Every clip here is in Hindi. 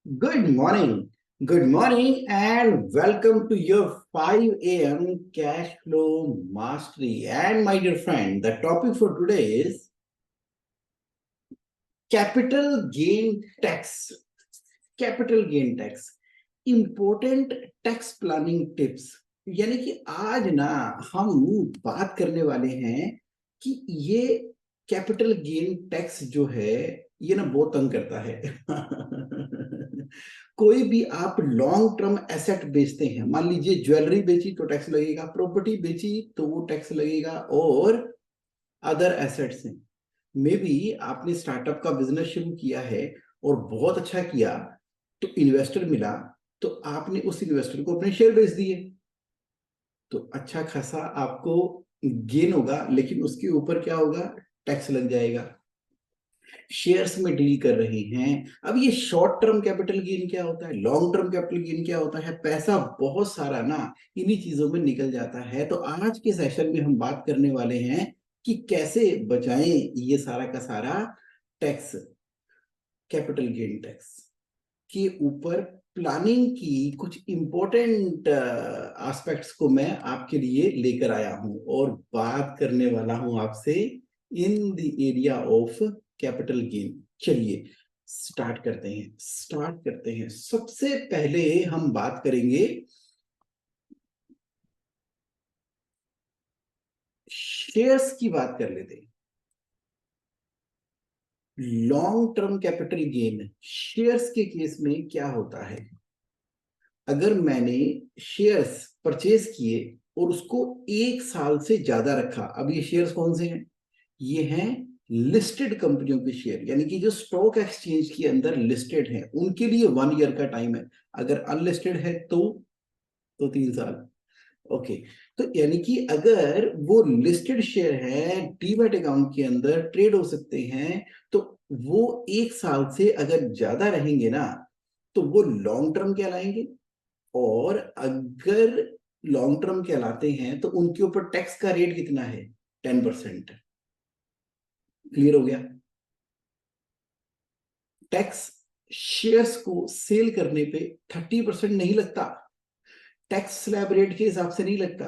Good morning, and welcome to your 5 a.m. cash flow mastery. And my dear friend, the topic for today is capital gain tax. Capital gain tax, important tax planning tips. यानी कि आज ना हम बात करने वाले हैं कि ये कैपिटल गेन टैक्स जो है ये ना बहुत तंग करता है। कोई भी आप लॉन्ग टर्म एसेट बेचते हैं, मान लीजिए ज्वेलरी बेची तो टैक्स लगेगा, प्रॉपर्टी बेची तो वो टैक्स लगेगा, और अदर एसेट्स हैं। मे बी आपने स्टार्टअप का बिजनेस शुरू किया है और बहुत अच्छा किया, तो इन्वेस्टर मिला, तो आपने उस इन्वेस्टर को अपने शेयर बेच दिए, तो अच्छा खासा आपको गेन होगा, लेकिन उसके ऊपर क्या होगा, टैक्स लग जाएगा। शेयर्स में डील कर रहे हैं। अब ये शॉर्ट टर्म कैपिटल गेन क्या होता है, लॉन्ग टर्म कैपिटल गेन क्या होता है, पैसा बहुत सारा ना इन्हीं चीजों में निकल जाता है। तो आज के सेशन में हम बात करने वाले हैं कि कैसे बचाएं ये सारा का सारा टैक्स, कैपिटल गेन टैक्स के ऊपर। प्लानिंग की कुछ इंपॉर्टेंट एस्पेक्ट्स को मैं आपके लिए लेकर आया हूं और बात करने वाला हूं आपसे in the area of capital gain. चलिए स्टार्ट करते हैं। सबसे पहले हम बात करेंगे शेयर्स की, बात कर लेते हैं। Long term capital gain shares के केस में क्या होता है, अगर मैंने शेयर्स परचेज किए और उसको 1 साल से ज्यादा रखा। अब ये शेयर्स कौन से हैं, ये हैं लिस्टेड कंपनियों के शेयर, यानी कि जो स्टॉक एक्सचेंज के अंदर लिस्टेड है, उनके लिए 1 ईयर का टाइम है। अगर अनलिस्टेड है तो 3 साल। ओके, तो यानी कि अगर वो लिस्टेड शेयर है, डीमैट अकाउंट के अंदर ट्रेड हो सकते हैं, तो वो 1 साल से अगर ज्यादा रहेंगे ना, तो वो लॉन्ग टर्म कहलाएंगे। और अगर लॉन्ग टर्म कहलाते हैं तो उनके ऊपर टैक्स का रेट कितना है, 10%। क्लियर हो गया। टैक्स शेयर्स को सेल करने पे 30% नहीं लगता, टैक्स स्लैब रेट के हिसाब से नहीं लगता।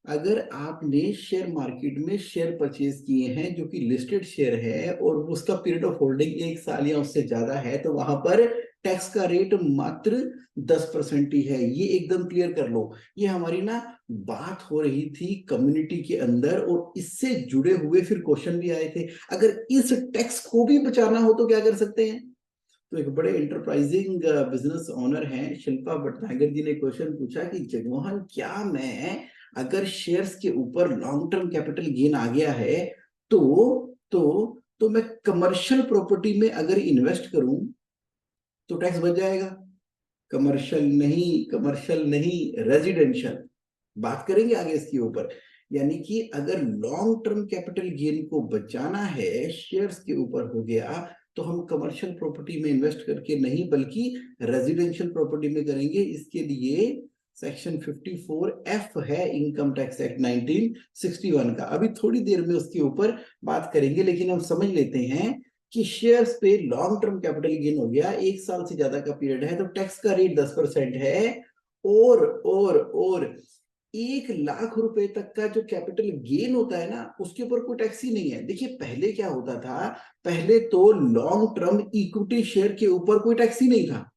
अगर आपने शेयर मार्केट में शेयर परचेज किए हैं जो कि लिस्टेड शेयर है और उसका पीरियड ऑफ होल्डिंग 1 साल या उससे ज्यादा है, तो वहां पर टैक्स का रेट मात्र 10% ही है। ये एकदम क्लियर कर लो। ये हमारी ना बात हो रही थी कम्युनिटी के अंदर, और इससे जुड़े हुए फिर क्वेश्चन भी आए थे, अगर इस टैक्स को भी बचाना हो तो क्या कर सकते हैं। तो एक बड़े एंटरप्राइजिंग बिजनेस ओनर हैं शिल्पा भटनागर जी ने क्वेश्चन पूछा कि जगमोहन, क्या मैं, अगर शेयर्स के ऊपर लॉन्ग टर्म कैपिटल गेन आ गया है, तो तो मैं कमर्शियल प्रॉपर्टी में अगर इन्वेस्ट करूं तो टैक्स बच जाएगा। कमर्शियल नहीं, रेजिडेंशियल। बात करेंगे आगे इसके ऊपर। यानी कि अगर लॉन्ग टर्म कैपिटल गेन को बचाना है, शेयर्स के ऊपर हो गया, तो हम कमर्शियल प्रॉपर्टी में इन्वेस्ट करके नहीं, बल्कि रेजिडेंशियल प्रॉपर्टी में करेंगे। इसके लिए सेक्शन 54F है इनकम टैक्स एक्ट 1961 का। अभी थोड़ी देर में उसके ऊपर बात करेंगे, लेकिन हम समझ लेते हैं कि शेयर्स पे लॉन्ग टर्म कैपिटल गेन हो गया, 1 साल से ज्यादा का पीरियड है, तो टैक्स का रेट 10% है। और 1 लाख रुपए तक का जो कैपिटल गेन होता है ना, उसके ऊपर कोई टैक्स ही नहीं है। देखिए पहले क्या होता था, पहले तो लॉन्ग टर्म इक्विटी शेयर के ऊपर कोई टैक्स ही नहीं था।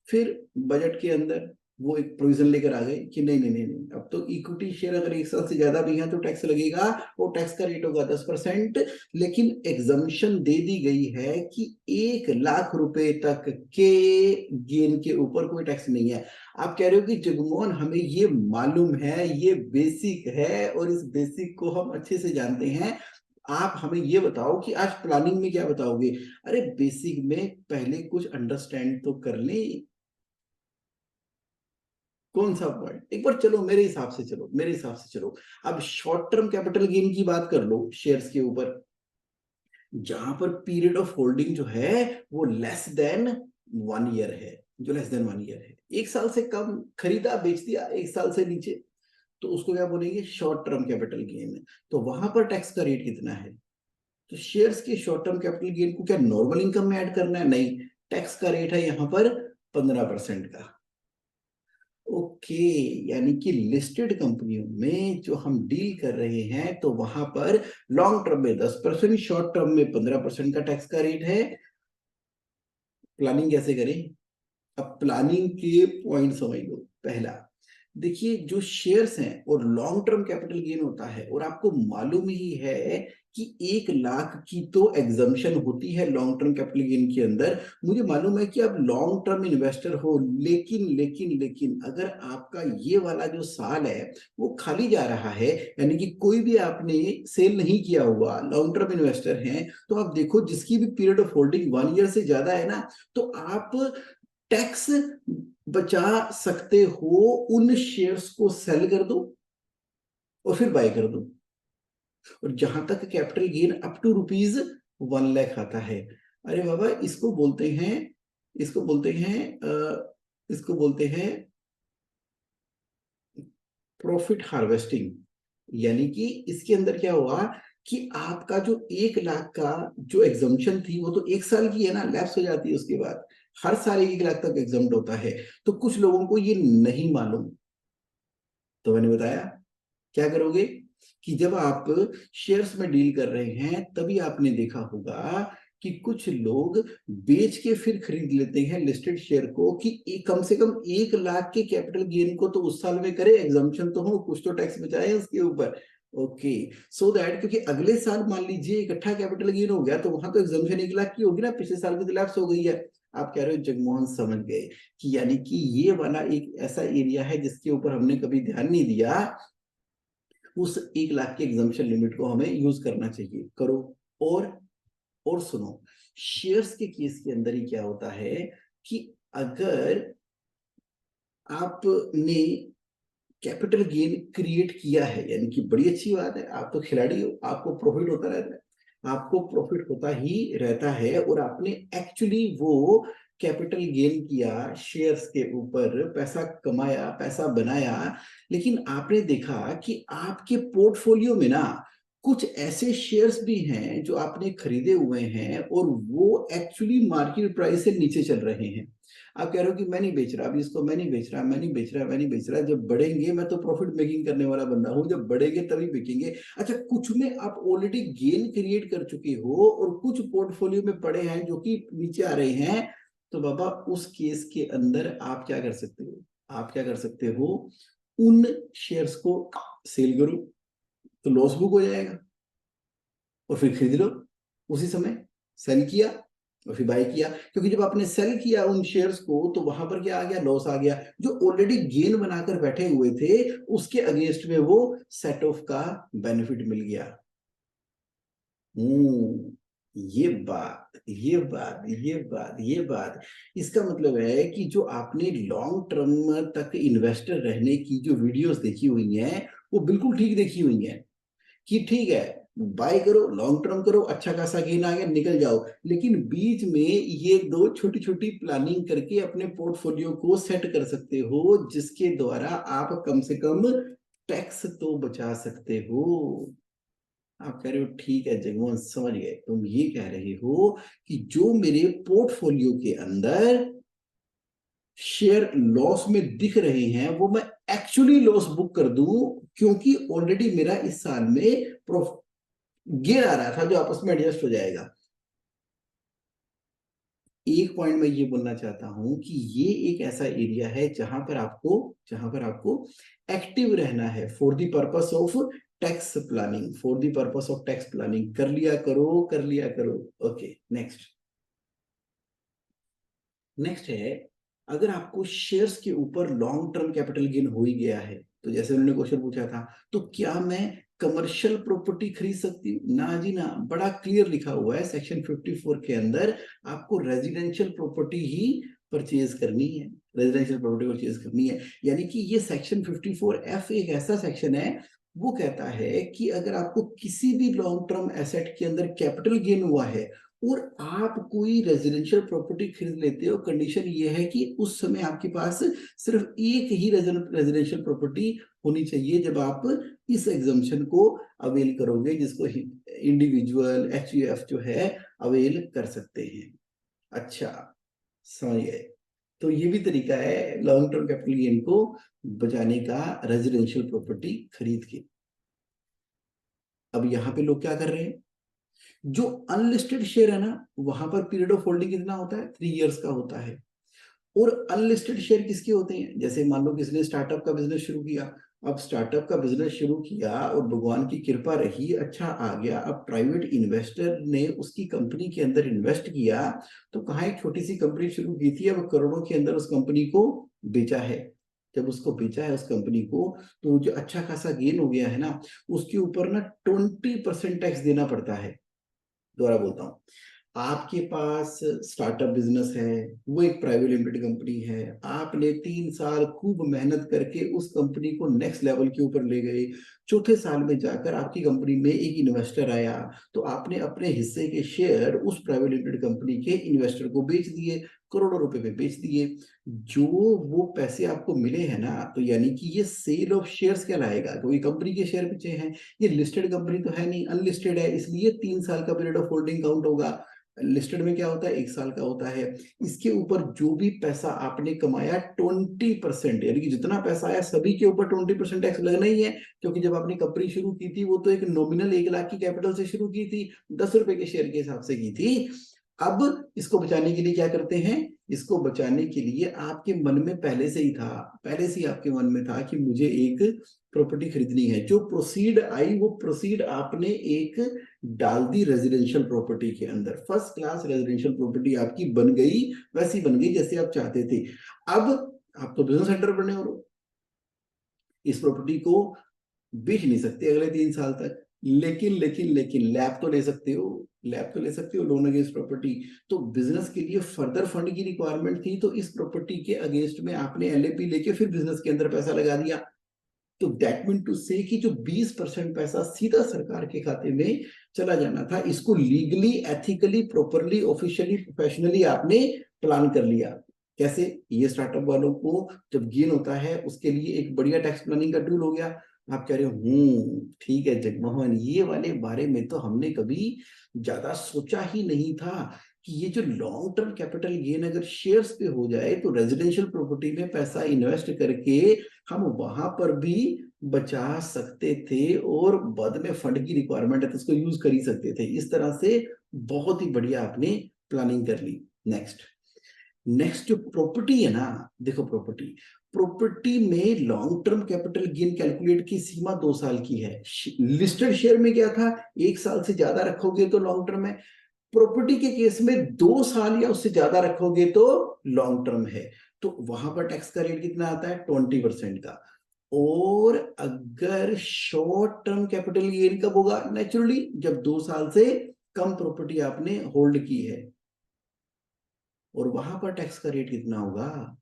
फिर बजट के अंदर वो एक प्रोविजन लेकर आ गए कि नहीं नहीं नहीं नहीं, अब तो इक्विटी शेयर अगर 1 साल से ज्यादा भी है तो टैक्स लगेगा, और टैक्स का रेट होगा 10%। लेकिन एग्जम्पशन दे दी गई है कि 1 लाख रुपए तक के गेन के ऊपर कोई टैक्स नहीं है। आप कह रहे हो कि जगमोहन, हमें ये मालूम है, ये बेसिक है और इस बेसिक को हम अच्छे से जानते हैं, आप हमें ये बताओ कि आज प्लानिंग में क्या बताओगे। अरे बेसिक में पहले कुछ अंडरस्टैंड तो कर ले। कौन सा पॉइंट, एक बार चलो मेरे हिसाब से चलो, मेरे हिसाब से चलो। अब शॉर्ट टर्म कैपिटल गेन की बात कर लो शेयर्स के ऊपर, जहां पर पीरियड ऑफ होल्डिंग जो है वो लेस देन 1 ईयर है। जो लेस देन 1 ईयर है, 1 साल से कम खरीदा बेच दिया, 1 साल से नीचे, तो उसको क्या बोलेंगे, शॉर्ट टर्म कैपिटल गेन। तो वहां पर टैक्स का रेट कितना है। तो शेयर्स के शॉर्ट टर्म कैपिटल गेन को क्या नॉर्मल इनकम में ऐड करना है, नहीं, टैक्स का रेट है यहाँ पर 15% का। ओके, यानी कि लिस्टेड कंपनियों में जो हम डील कर रहे हैं तो वहां पर लॉन्ग टर्म में 10%, शॉर्ट टर्म में 15% का टैक्स का रेट है। प्लानिंग कैसे करें? अब प्लानिंग के पॉइंट समझ लो। पहला, देखिए जो शेयर्स हैं और लॉन्ग टर्म कैपिटल गेन होता है, और आपको मालूम ही है कि 1 लाख की तो एग्जम्पशन होती है लॉन्ग टर्म कैपिटल गेन के अंदर। मुझे मालूम है कि आप लॉन्ग टर्म इन्वेस्टर हो, लेकिन लेकिन लेकिन अगर आपका ये वाला जो साल है वो खाली जा रहा है, यानी कि कोई भी आपने सेल नहीं किया हुआ, लॉन्ग टर्म इन्वेस्टर हैं, तो आप देखो जिसकी भी पीरियड ऑफ होल्डिंग 1 ईयर से ज्यादा है ना, तो आप टैक्स बचा सकते हो। उन शेयर्स को सेल कर दो और फिर बाय कर दो। और जहां तक capital gain up to ₹1 lakh आता है, अरे बाबा इसको बोलते हैं, इसको बोलते हैं इसको बोलते हैं प्रॉफिट हार्वेस्टिंग। यानी कि इसके अंदर क्या हुआ कि आपका जो 1 लाख का जो एग्जम्पशन थी वो तो 1 साल की है ना, लैप्स हो जाती है, उसके बाद हर साल 1 लाख तक एग्जम्प्ट होता है। तो कुछ लोगों को ये नहीं मालूम, तो मैंने बताया क्या करोगे कि जब आप शेयर्स में डील कर रहे हैं तभी आपने देखा होगा कि कुछ लोग बेच के फिर खरीद लेते हैं लिस्टेड शेयर को, कि कम से कम 1 लाख के कैपिटल गेन को तो उस साल में करे, एग्जाम्पशन तो हो, कुछ तो टैक्स बचाए उसके ऊपर। ओके, सो दैट क्योंकि अगले साल मान लीजिए इकट्ठा कैपिटल गेन हो गया तो वहां तो एग्जाम्पशन 1 लाख की होगी ना, पिछले साल की तो लैप्स हो गई है। आप कह रहे हो जगमोहन समझ गए कि यानी कि ये वाला एक ऐसा एरिया है जिसके ऊपर हमने कभी ध्यान नहीं दिया, उस 1 लाख के एग्जाम्पशन लिमिट को हमें यूज करना चाहिए। करो। और सुनो, शेयर्स के केस के अंदर ही क्या होता है कि अगर आपने कैपिटल गेन क्रिएट किया है, यानी कि बड़ी अच्छी बात है, आप तो खिलाड़ी हो, आपको प्रॉफिट होता रहता है, आपको प्रॉफिट होता ही रहता है, और आपने एक्चुअली वो कैपिटल गेन किया, शेयर्स के ऊपर पैसा कमाया, पैसा बनाया। लेकिन आपने देखा कि आपके पोर्टफोलियो में ना कुछ ऐसे शेयर्स भी हैं जो आपने खरीदे हुए हैं और वो एक्चुअली मार्केट प्राइस से नीचे चल रहे हैं। आप कह रहे हो कि मैं नहीं बेच रहा, अभी इसको मैं नहीं बेच रहा, मैं नहीं बेच रहा, मैं नहीं बेच रहा, जब बढ़ेंगे, मैं तो प्रॉफिट मेकिंग करने वाला बंदा हूं, जब बढ़ेंगे तभी बिकेंगे। अच्छा, कुछ में आप ऑलरेडी गेन क्रिएट कर चुके हो और कुछ पोर्टफोलियो में पड़े हैं जो कि नीचे आ रहे हैं, तो बाबा उस केस के अंदर आप क्या कर सकते हो? आप क्या कर सकते हो? उन शेयर्स को सेल करो, तो लॉस बुक हो जाएगा, और फिर खरीद लो उसी समय। सेल किया और फिर बाय किया, क्योंकि जब आपने सेल किया उन शेयर्स को तो वहां पर क्या आ गया? लॉस आ गया। जो ऑलरेडी गेन बनाकर बैठे हुए थे उसके अगेंस्ट में वो सेट ऑफ का बेनिफिट मिल गया। ये बात इसका मतलब है कि जो आपने लॉन्ग टर्म तक इन्वेस्टर रहने की जो वीडियोस देखी हुई हैं वो बिल्कुल ठीक देखी हुई हैं, कि ठीक है बाय करो, लॉन्ग टर्म करो, अच्छा खासा गेन आ गया, निकल जाओ। लेकिन बीच में ये दो छोटी छोटी प्लानिंग करके अपने पोर्टफोलियो को सेट कर सकते हो, जिसके द्वारा आप कम से कम टैक्स तो बचा सकते हो। आप कह रहे हो ठीक है जगमोहन समझ गए, तुम ये कह रहे हो कि जो मेरे पोर्टफोलियो के अंदर शेयर लॉस में दिख रहे हैं वो मैं एक्चुअली लॉस बुक कर दूं, क्योंकि ऑलरेडी मेरा इस साल में गेन आ रहा था जो आपस में एडजस्ट हो जाएगा। एक पॉइंट मैं ये बोलना चाहता हूं कि ये एक ऐसा एरिया है जहां पर आपको एक्टिव रहना है for the purpose of tax planning, for the purpose of tax planning. कर लिया करो, कर लिया करो। Okay, next. नेक्स्ट है, अगर आपको शेयर्स के ऊपर लॉन्ग टर्म कैपिटल गेन हो ही गया है, तो जैसे उन्होंने क्वेश्चन पूछा था, तो क्या मैं कमर्शियल प्रॉपर्टी खरीद सकती हूँ? ना जी ना, बड़ा क्लियर लिखा हुआ है सेक्शन 54 के अंदर, आपको रेजिडेंशियल प्रॉपर्टी ही परचेज करनी है, रेजिडेंशियल प्रॉपर्टी परचेज करनी है। यानी कि ये सेक्शन 54F एक ऐसा सेक्शन है, वो कहता है कि अगर आपको किसी भी लॉन्ग टर्म एसेट के अंदर कैपिटल गेन हुआ है और आप कोई रेजिडेंशियल प्रॉपर्टी खरीद लेते हो, कंडीशन ये है कि उस समय आपके पास सिर्फ एक ही रेजिडेंशियल प्रॉपर्टी होनी चाहिए जब आप इस एग्जाम्पशन को अवेल करोगे, जिसको इंडिविजुअल HUF जो है अवेल कर सकते हैं। अच्छा, समझ गए। तो ये भी तरीका है लॉन्ग टर्म कैपिटल गेन को बचाने का, रेजिडेंशियल प्रॉपर्टी खरीद के। अब यहाँ पे लोग क्या कर रहे हैं, जो अनलिस्टेड शेयर है ना, वहां पर पीरियड ऑफ होल्डिंग कितना होता है, 3 इयर्स का होता है। और अनलिस्टेड शेयर किसके होते हैं, जैसे मान लो किसी ने स्टार्टअप का बिजनेस शुरू किया। अब स्टार्टअप का बिजनेस शुरू किया और भगवान की कृपा रही, अच्छा आ गया, अब प्राइवेट इन्वेस्टर ने उसकी कंपनी के अंदर इन्वेस्ट किया। तो कहाँ एक छोटी सी कंपनी शुरू की थी, अब करोड़ों के अंदर उस कंपनी को बेचा है। जब उसको बेचा है उस कंपनी को, तो जो अच्छा खासा गेन हो गया है ना, उसके ऊपर ना 20% टैक्स देना पड़ता है। दोबारा बोलता हूँ, आपके पास स्टार्टअप बिजनेस है, वो एक प्राइवेट लिमिटेड कंपनी है, आपने 3 साल खूब मेहनत करके उस कंपनी को नेक्स्ट लेवल के ऊपर ले गए। चौथे साल में जाकर आपकी कंपनी में एक इन्वेस्टर आया, तो आपने अपने हिस्से के शेयर उस प्राइवेट लिमिटेड कंपनी के इन्वेस्टर को बेच दिए, करोड़ों रुपए में बेच दिए। जो वो पैसे आपको मिले हैं ना, तो यानी कि ये सेल ऑफ शेयर्स कहलाएगा, क्योंकि कंपनी के शेयर पीछे हैं। ये लिस्टेड कंपनी तो है नहीं, अनलिस्टेड है, इसलिए 3 साल का पीरियड ऑफ होल्डिंग काउंट होगा। लिस्टेड में क्या होता है, 1 साल का होता है। इसके ऊपर जो भी पैसा आपने कमाया 20%, यानी कि जितना पैसा आया सभी के ऊपर 20% टैक्स लगना ही है। क्योंकि जब आपने कंपनी शुरू की थी, वो तो एक नॉमिनल 1 लाख की कैपिटल से शुरू की थी, 10 रुपए के शेयर के हिसाब से की थी। अब इसको बचाने के लिए क्या करते हैं, इसको बचाने के लिए आपके मन में पहले से ही था, पहले से ही आपके मन में था कि मुझे एक प्रॉपर्टी खरीदनी है। जो प्रोसीड आई, वो प्रोसीड आपने एक डाल दी रेजिडेंशियल प्रॉपर्टी के अंदर, फर्स्ट क्लास रेजिडेंशियल प्रॉपर्टी आपकी बन गई, वैसी बन गई जैसे आप चाहते थे। अब आप तो बिजनेस सेंटर बने हो, इस प्रॉपर्टी को बेच नहीं सकते अगले 3 साल तक, लेकिन लैब तो ले सकते हो, लैब तो ले सकते हो लोन अगेंस्ट प्रॉपर्टी। तो बिजनेस के लिए फर्दर फंड की रिक्वायरमेंट थी, तो इस प्रॉपर्टी के अगेंस्ट में आपने एलएपी लेके फिर बिजनेस के अंदर पैसा लगा दिया। तो दैट मीन टू से कि जो 20% पैसा सीधा सरकार के खाते में चला जाना था, इसको legally, ethically, properly, officially, professionally आपने प्लान कर लिया। कैसे, ये स्टार्टअप वालों को जब गेन होता है उसके लिए एक बढ़िया टैक्स प्लानिंग का टूल हो गया। आप कह रहे हो ठीक है जगमोहन, ये वाले बारे में तो हमने कभी ज्यादा सोचा ही नहीं था कि ये जो लॉन्ग टर्म कैपिटल गेन अगर शेयर्स पे हो जाए, तो रेजिडेंशियल प्रॉपर्टी में पैसा इन्वेस्ट करके हम वहां पर भी बचा सकते थे, और बाद में फंड की रिक्वायरमेंट है तो उसको यूज कर ही सकते थे। इस तरह से बहुत ही बढ़िया आपने प्लानिंग कर ली। नेक्स्ट, नेक्स्ट जो प्रॉपर्टी है ना, देखो प्रॉपर्टी, प्रॉपर्टी में long term capital gain calculate की सीमा 2 साल की है। लिस्टेड शेयर में क्या था, 1 साल से ज्यादा रखोगे तो लॉन्ग टर्म है। प्रॉपर्टी के केस में 2 साल या उससे ज्यादा रखोगे तो लॉन्ग टर्म है। तो वहां पर टैक्स का रेट कितना आता है, 20% का। और अगर शॉर्ट टर्म कैपिटल गेन कब होगा, नेचुरली जब 2 साल से कम प्रॉपर्टी आपने होल्ड की है, और वहां पर टैक्स का रेट कितना होगा।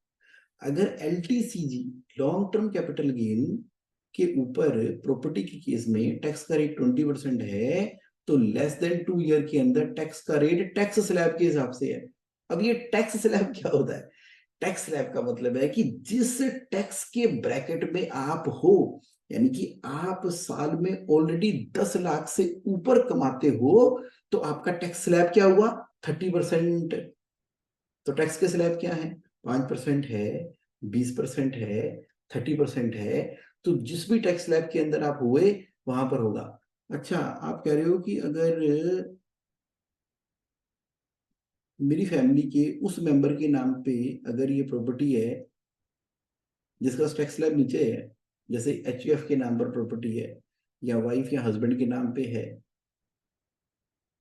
अगर LTCG, long term capital gain के ऊपर प्रॉपर्टी के केस में टैक्स का रेट 20% है, तो लेस देन 2 ईयर के अंदर टैक्स का रेट टैक्स स्लैब के हिसाब से है। अब ये टैक्स स्लैब क्या होता है, टैक्स स्लैब का मतलब है कि जिस टैक्स के ब्रैकेट में आप हो, यानी कि आप साल में ऑलरेडी 10 लाख से ऊपर कमाते हो, तो आपका टैक्स स्लैब क्या हुआ, 30%। तो टैक्स के स्लैब क्या है, 5% है, 20% है, 30% है। तो जिस भी टैक्स स्लैब के अंदर आप हुए वहां पर होगा। अच्छा, आप कह रहे हो कि अगर मेरी फैमिली के उस मेंबर के नाम पे अगर ये प्रॉपर्टी है जिसका टैक्स स्लैब नीचे है, जैसे एचयूएफ के नाम पर प्रॉपर्टी है, या वाइफ या हस्बैंड के नाम पे है,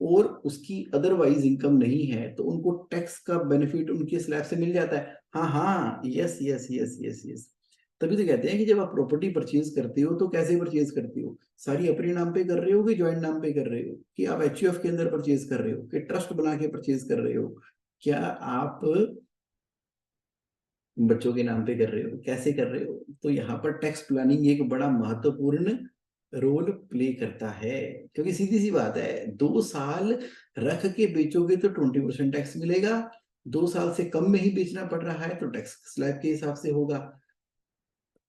और उसकी अदरवाइज इनकम नहीं है, तो उनको टैक्स का बेनिफिट उनके स्लैब से मिल जाता है। हाँ हाँ, yes yes yes yes yes. तभी तो कहते हैं कि जब आप प्रॉपर्टी परचेज करते हो तो कैसे परचेज करते हो, सारी अपने नाम पे कर रहे हो कि ज्वाइंट नाम पे कर रहे हो, कि आप एचयूएफ के अंदर परचेज कर रहे हो, कि ट्रस्ट बना के परचेज कर रहे हो, क्या आप बच्चों के नाम पे कर रहे हो, कैसे कर रहे हो। तो यहाँ पर टैक्स प्लानिंग एक बड़ा महत्वपूर्ण रोल प्ले करता है। क्योंकि सीधी सी बात है, 2 साल रख के बेचोगे तो 20% टैक्स मिलेगा, 2 साल से कम में ही बेचना पड़ रहा है तो टैक्स स्लैब के हिसाब से होगा।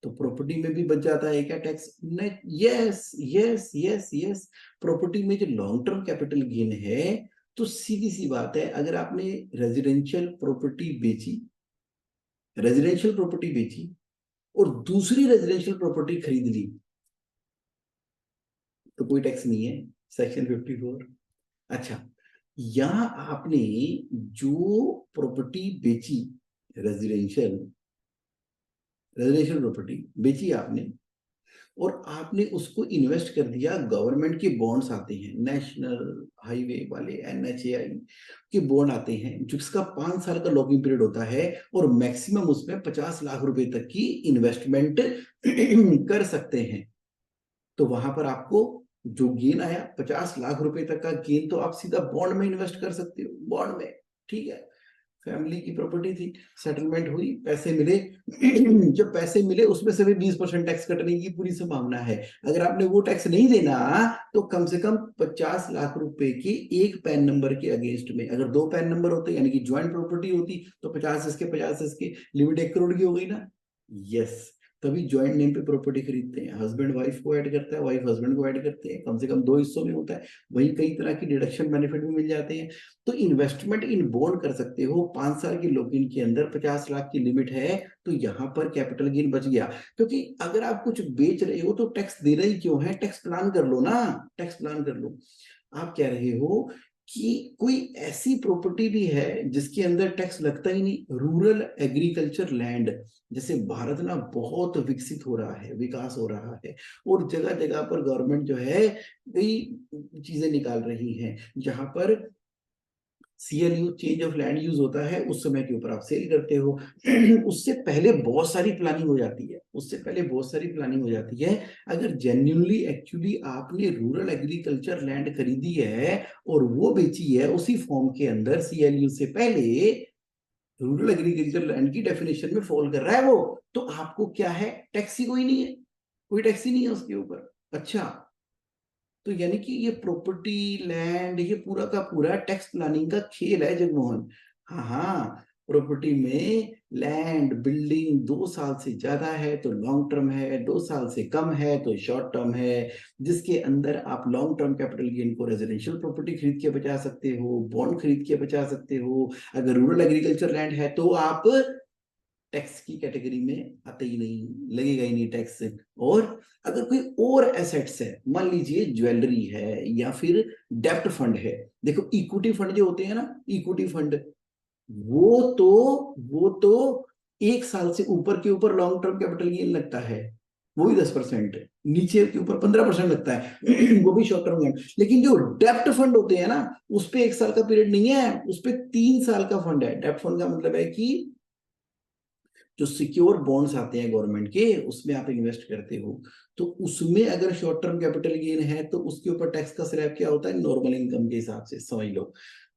तो प्रॉपर्टी में भी बच जाता है क्या tax, yes yes yes yes. Property में जो लॉन्ग टर्म कैपिटल गेन है तो सीधी सी बात है, अगर आपने रेजिडेंशियल प्रॉपर्टी बेची और दूसरी रेजिडेंशियल प्रॉपर्टी खरीद ली, तो कोई टैक्स नहीं है, सेक्शन 54। अच्छा, यहां आपने जो प्रॉपर्टी बेची, रेजिडेंशियल प्रॉपर्टी बेची आपने, और आपने उसको इन्वेस्ट कर दिया, गवर्नमेंट के बॉन्ड्स आते हैं, नेशनल हाईवे वाले NHAI के बॉन्ड आते हैं, जिसका 5 साल का लॉकिंग पीरियड होता है, और मैक्सिमम उसमें 50 लाख रुपए तक की इन्वेस्टमेंट कर सकते हैं। तो वहां पर आपको जो गेन आया 50 लाख रुपए तक का गेन, तो आप सीधा बॉन्ड में इन्वेस्ट कर सकते हो, बॉन्ड में। ठीक है, फैमिली की प्रॉपर्टी थी, सेटलमेंट हुई, पैसे मिले। जब पैसे मिले उसमें से भी 20% टैक्स कटने की पूरी संभावना है। अगर आपने वो टैक्स नहीं देना, तो कम से कम 50 लाख रुपए के एक पैन नंबर के अगेंस्ट में, अगर 2 पैन नंबर होते यानी कि ज्वाइंट प्रॉपर्टी होती, तो 50 इसके 50 इसके, लिमिट 1 करोड़ की हो गई ना। यस, तभी ज्वाइंट नेम पे प्रॉपर्टी खरीदते हैं, हस्बैंड वाइफ को ऐड करता है, वाइफ हस्बैंड को ऐड करते हैं, कम से कम 2 हिस्सों में होता है। वही कई तरह की डिडक्शन बेनिफिट भी मिल जाते हैं। तो इन्वेस्टमेंट इन बॉन्ड कर सकते हो, 5 साल की लॉक-इन के अंदर 50 लाख की लिमिट है, तो यहाँ पर कैपिटल गेन बच गया। क्योंकि अगर आप कुछ बेच रहे हो तो टैक्स देना ही क्यों है, टैक्स प्लान कर लो ना, टैक्स प्लान कर लो। आप कह रहे हो कि कोई ऐसी प्रॉपर्टी भी है जिसके अंदर टैक्स लगता ही नहीं, रूरल एग्रीकल्चर लैंड, जैसे भारत ना बहुत विकसित हो रहा है, विकास हो रहा है, और जगह जगह पर गवर्नमेंट जो है कई चीजें निकाल रही हैं, जहां पर CLU, change of land use होता है, उस समय के ऊपर आप सेल करते हो। उससे पहले बहुत सारी प्लानिंग हो जाती है, उससे पहले बहुत सारी प्लानिंग हो जाती है। अगर जेन्युइनली एक्चुअली आपने रूरल एग्रीकल्चर लैंड खरीदी है और वो बेची है उसी फॉर्म के अंदर CLU से पहले, रूरल एग्रीकल्चर लैंड की डेफिनेशन में फॉल कर रहा है वो, तो आपको क्या है, टैक्स ही कोई नहीं है, कोई टैक्स ही नहीं है उसके ऊपर। अच्छा, तो यानी कि ये प्रॉपर्टी, लैंड, ये पूरा का पूरा टैक्स प्लानिंग का खेल है जगमोहन। हाँ हाँ, प्रॉपर्टी में लैंड बिल्डिंग 2 साल से ज्यादा है तो लॉन्ग टर्म है, 2 साल से कम है तो शॉर्ट टर्म है, जिसके अंदर आप लॉन्ग टर्म कैपिटल गेन को रेजिडेंशियल प्रॉपर्टी खरीद के बचा सकते हो, बॉन्ड खरीद के बचा सकते हो। अगर रूरल एग्रीकल्चर लैंड है तो आप टैक्स की कैटेगरी में आते ही नहीं, लगेगा ही नहीं टैक्स। और अगर कोई और एसेट्स है, मान लीजिए ज्वेलरी है या फिर डेप्ट फंड है, देखो इक्विटी फंड जो होते हैं ना, इक्विटी फंड, वो तो 1 साल से ऊपर के ऊपर लॉन्ग टर्म कैपिटल गेन लगता है, वो भी 10%, नीचे के ऊपर 15% लगता है, वो भी शॉर्ट टर्म गेन। लेकिन जो डेप्ट फंड होते हैं ना, उस पे 1 साल का पीरियड नहीं है, उस पे 3 साल का फंड है। डेप्ट फंड का मतलब है कि जो सिक्योर बॉन्ड्स आते हैं गवर्नमेंट के, उसमें आप इन्वेस्ट करते हो, तो उसमें अगर शॉर्ट टर्म कैपिटल गेन है तो उसके ऊपर टैक्स का स्लैब क्या होता है, नॉर्मल इनकम के हिसाब से समझ लो।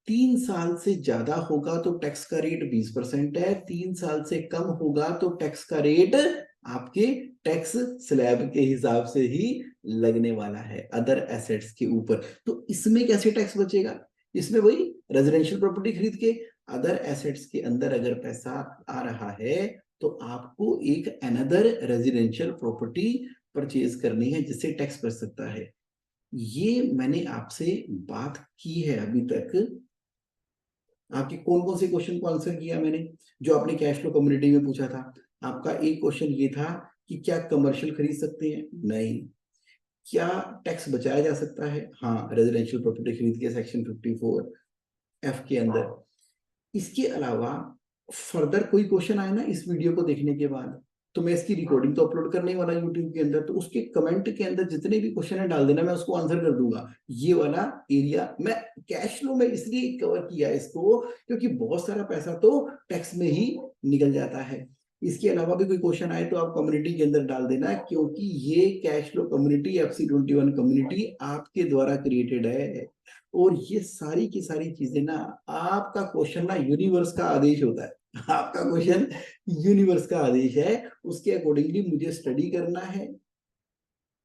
3 साल से ज्यादा होगा तो टैक्स का रेट 20% है, 3 साल से कम होगा तो टैक्स का रेट आपके टैक्स स्लैब के हिसाब से ही लगने वाला है, अदर एसेट्स के ऊपर। तो इसमें कैसे टैक्स बचेगा, इसमें वही रेजिडेंशियल प्रॉपर्टी खरीद के अदर एसेट्स के अंदर अगर पैसा आ रहा है, तो आपको एक अनदर रेजिडेंशियल प्रॉपर्टी परचेज करनी है जिससे टैक्स बच सकता है। ये मैंने आपसे बात की है अभी तक। आपके कौन कौन से क्वेश्चन को आंसर किया मैंने, जो आपने कैश फ्लो कम्युनिटी में पूछा था। आपका एक क्वेश्चन ये था कि क्या कमर्शियल खरीद सकते हैं, नहीं। क्या टैक्स बचाया जा सकता है, हाँ, रेजिडेंशियल प्रॉपर्टी खरीद के सेक्शन 54F के अंदर। इसके अलावा फर्दर कोई क्वेश्चन आए ना इस वीडियो को देखने के बाद, तो मैं इसकी रिकॉर्डिंग तो अपलोड करने वाला यूट्यूब के अंदर, तो उसके कमेंट के अंदर जितने भी क्वेश्चन है डाल देना, मैं उसको आंसर कर दूंगा। ये वाला एरिया मैं कैश फ्लो में इसलिए कवर किया इसको, क्योंकि बहुत सारा पैसा तो टैक्स में ही निकल जाता है। इसके अलावा भी कोई क्वेश्चन आए तो आप कम्युनिटी के अंदर डाल देना, क्योंकि ये cash flow community, FC21 community आपके द्वारा क्रिएटेड है। और ये सारी की सारी चीजें ना, आपका क्वेश्चन ना यूनिवर्स का आदेश होता है, आपका क्वेश्चन यूनिवर्स का आदेश है, उसके अकॉर्डिंगली मुझे स्टडी करना है,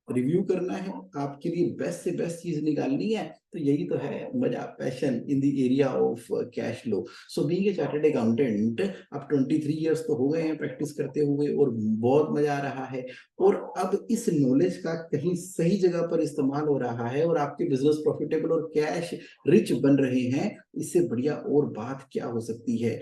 रिव्यू करना है, आपके लिए बेस्ट से बेस्ट चीज निकालनी है, तो यही तो है मजा, passion in the area of cash flow. So being a chartered accountant, अब 23 इयर्स तो हो गए हैं प्रैक्टिस करते हुए और बहुत मजा आ रहा है। और अब इस नॉलेज का कहीं सही जगह पर इस्तेमाल हो रहा है और आपके बिजनेस प्रॉफिटेबल और कैश रिच बन रहे हैं। इससे बढ़िया और बात क्या हो सकती है?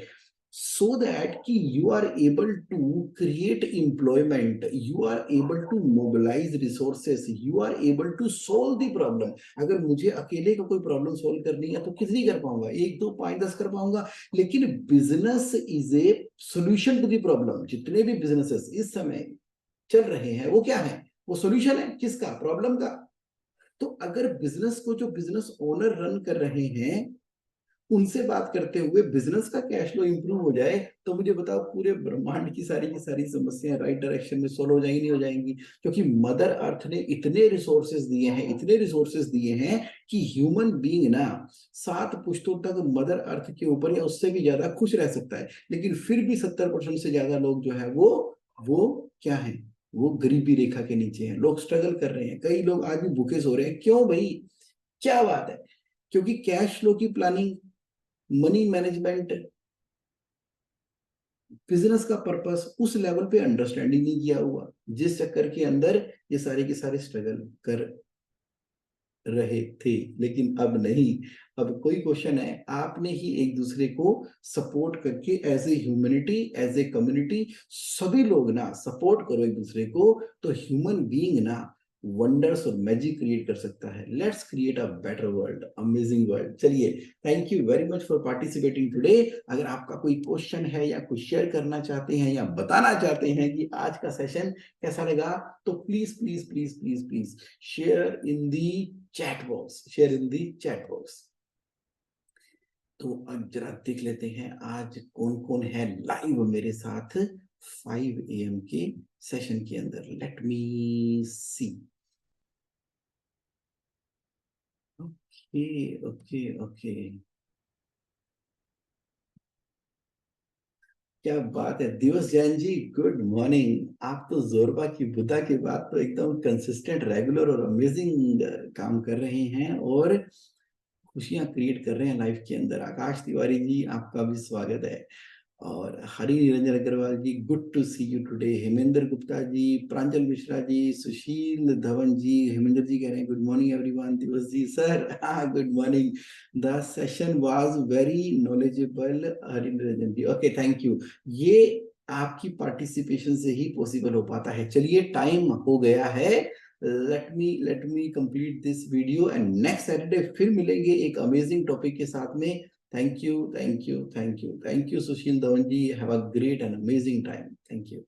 so that कि you are able to create employment, you are able to mobilize resources, you are able to solve the problem। अगर मुझे अकेले का कोई प्रॉब्लम सॉल्व करनी है तो कितनी कर पाऊंगा? 1 2 5 10 कर पाऊंगा। लेकिन business is a solution to the problem. जितने भी बिजनेसेस इस समय चल रहे हैं वो क्या है? वो सोल्यूशन है किसका? प्रॉब्लम का। तो अगर बिजनेस को जो बिजनेस ओनर रन कर रहे हैं उनसे बात करते हुए बिजनेस का कैश फ्लो इंप्रूव हो जाए, तो मुझे बताओ पूरे ब्रह्मांड की सारी समस्याएं राइट डायरेक्शन में सोल्व हो जाएंगी नहीं हो जाएंगी? क्योंकि मदर अर्थ ने इतने रिसोर्सेज दिए हैं, इतने रिसोर्सेज दिए हैं कि ह्यूमन बीइंग ना 7 पुश्तों तक मदर अर्थ के ऊपर या उससे भी ज्यादा खुश रह सकता है। लेकिन फिर भी 70% से ज्यादा लोग जो है वो क्या है? वो गरीबी रेखा के नीचे हैं। लोग स्ट्रगल कर रहे हैं, कई लोग आज भी भूखे सो रहे हैं। क्यों भाई? क्या बात है? क्योंकि कैश फ्लो की प्लानिंग, मनी मैनेजमेंट, बिजनेस का पर्पस उस लेवल पे अंडरस्टैंडिंग नहीं किया हुआ, जिस चक्कर के अंदर ये सारे के सारे स्ट्रगल कर रहे थे। लेकिन अब नहीं, अब कोई क्वेश्चन है, आपने ही एक दूसरे को सपोर्ट करके as a humanity, as a community, सभी लोग ना सपोर्ट करो एक दूसरे को, तो ह्यूमन बीइंग ना वंडर्स और मैजिक क्रिएट कर सकता है। Let's create a better world, amazing world. चलिए, thank you very much for participating today. अगर आपका कोई क्वेश्चन है या कुछ शेयर करना चाहते हैं या बताना चाहते हैं कि आज का सेशन कैसा लगा, तो please please please please please share in the chat box, share in the chat box. तो अब जरा देख लेते हैं आज कौन कौन है लाइव मेरे साथ 5 AM के सेशन के अंदर। लेट मी सी। ओके ओके ओके, क्या बात है दिवस जैन जी, गुड मॉर्निंग। आप तो जोरबा की बुद्धा के बाद तो एकदम कंसिस्टेंट, रेगुलर और अमेजिंग काम कर रहे हैं और खुशियां क्रिएट कर रहे हैं लाइफ के अंदर। आकाश तिवारी जी, आपका भी स्वागत है। और Hari Niranjan Agarwal ji, good to see you today. Hemendra Gupta ji, Pranjal Mishra ji, Sushil Dhawan ji, Hemendra ji कह रहे हैं good morning everyone. Diwas ji sir, हाँ good morning. The session was very knowledgeable. Hari Niranjan ji, okay thank you. ये आपकी पार्टिसिपेशन से ही पॉसिबल हो पाता है। चलिए, टाइम हो गया है। Let me complete this video and next Saturday फिर मिलेंगे एक अमेजिंग टॉपिक के साथ में। Thank you, thank you, thank you, thank you, Sushil Dhawan ji. Have a great and amazing time. Thank you.